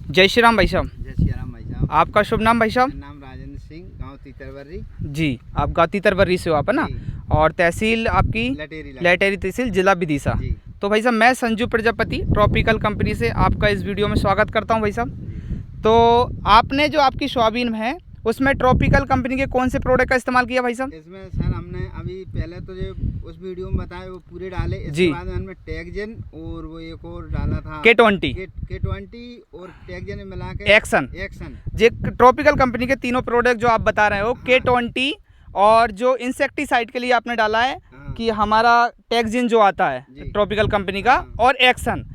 जय श्री राम भाई साहब। जय श्री राम भाई साहब। आपका शुभ नाम भाई साहब? मेरा नाम राजेंद्र सिंह, गांव तीतरवर्री। जी, आप गाँव तीतरवर्री से हो आप, है ना? और तहसील आपकी लटेरी तहसील, जिला विदिशा। तो भाई साहब मैं संजू प्रजापति ट्रॉपिकल कंपनी से आपका इस वीडियो में स्वागत करता हूं भाई साहब। तो आपने जो आपकी सोयाबीन है उसमें ट्रॉपिकल कंपनी के कौन से प्रोडक्ट का इस्तेमाल किया भाई साहब? इसमें सर हमने अभी पहले तो जो उस वीडियो में बताया वो पूरे डाले, इसके बाद हमने टैगजेन और वो एक और डाला था K20 और टैगजेन में मिला के एक्शन। जे ट्रॉपिकल कंपनी के तीनों प्रोडक्ट जो आप बता रहे हो, K20 और जो इंसेक्टिसाइड के लिए आपने डाला है कि हमारा टैगजिन जो आता है ट्रॉपिकल कंपनी का, और एक्शन।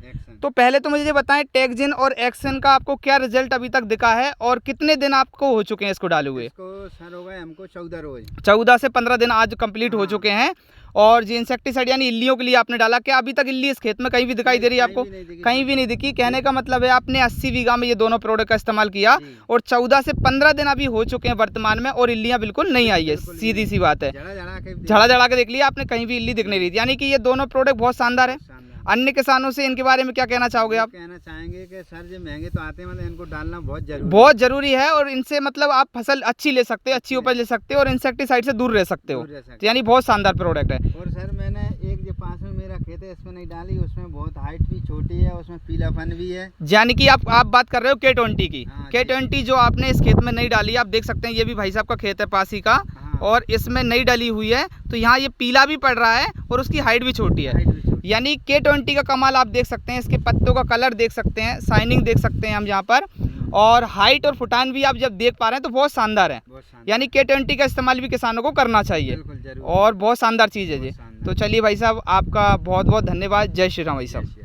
तो पहले तो मुझे ये बताएं, टैगजिन और एक्शन का आपको क्या रिजल्ट अभी तक दिखा है और कितने दिन आपको हो चुके हैं इसको डाले हुए? इसको सर हो गए हमको 14 रोज, 14 से 15 दिन आज कंप्लीट हो चुके हैं। और जो इंसेक्टिसाइड यानी इल्लियों के लिए आपने डाला, क्या अभी तक इल्ली इस खेत में कहीं भी दिखाई दे रही है आपको? कहीं भी नहीं दिखी। कहने का मतलब है आपने 80 बीघा में ये दोनों प्रोडक्ट का इस्तेमाल किया और 14 से 15 दिन अभी हो चुके हैं वर्तमान में, और इल्लियां बिल्कुल नहीं आई है। सीधी सी बात है, झड़ा के देख लिया आपने, कहीं भी इल्ली दिख नहीं रही थी। यानी कि ये दोनों प्रोडक्ट बहुत शानदार है। अन्य किसानों से इनके बारे में क्या कहना चाहोगे आप? कहना चाहेंगे कि सर जो महंगे तो आते हैं, मतलब इनको डालना बहुत जरूरी है, और इनसे मतलब आप फसल अच्छी ले सकते हो, अच्छी उपज ले सकते हो और इंसेक्टिसाइड से दूर रह सकते हो। तो यानी बहुत शानदार प्रोडक्ट है। और सर मैंने एक जो पास में मेरा खेत है इसमें नहीं डाली, उसमें बहुत हाइट भी छोटी है, उसमें पीलापन भी है। यानी कि आप बात कर रहे हो K20 की। K20 जो आपने इस खेत में नहीं डाली, आप देख सकते हैं, ये भी भाई साहब का खेत है पास ही का, और इसमें नहीं डली हुई है। तो यहाँ ये पीला भी पड़ रहा है और उसकी हाइट भी छोटी है। यानी K20 का कमाल आप देख सकते हैं, इसके पत्तों का कलर देख सकते हैं, शाइनिंग देख सकते हैं हम यहाँ पर, और हाइट और फुटान भी आप जब देख पा रहे हैं तो बहुत शानदार है। यानी K20 का इस्तेमाल भी किसानों को करना चाहिए और बहुत शानदार चीज़ है ये। तो चलिए भाई साहब, आपका बहुत बहुत धन्यवाद। जय श्री राम भाई साहब।